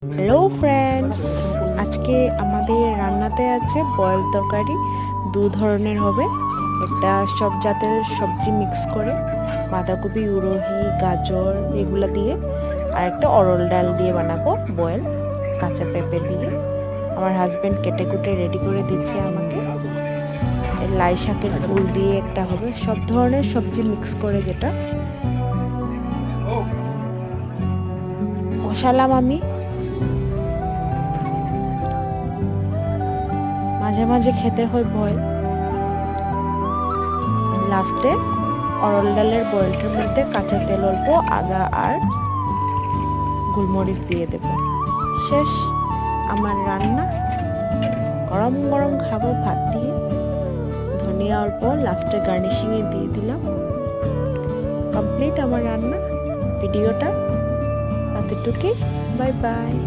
Hello friends, আজকে আমাদের রান্নাতে আছে বয়েল তরকারি। দু ধরনের হবে, একটা সব জাতের সবজি মিক্স করে বাঁধাকপি, উরহি, গাজর এগুলো দিয়ে, আর একটা অরল ডাল দিয়ে বানাবো বয়েল, কাঁচা পেঁপে দিয়ে। আমার হাজব্যান্ড কেটে কুটে রেডি করে দিচ্ছে আমাকে। লাই শাকের ফুল দিয়ে একটা হবে, সব ধরনের সবজি মিক্স করে যেটা বসালাম আমি। মাঝে মাঝে খেতে হয় বয়েল। লাস্টে অরল ডালের বয়েলটার মধ্যে কাঁচা তেল অল্প, আদা আর গোলমরিচ দিয়ে দেব। শেষ আমার রান্না। গরম গরম খাবো ভাত দিয়ে, ধনিয়া অল্প লাস্টে গার্নিশিংয়ে দিয়ে দিলাম। কমপ্লিট আমার রান্না। ভিডিওটা এতটুকুই। Bye bye.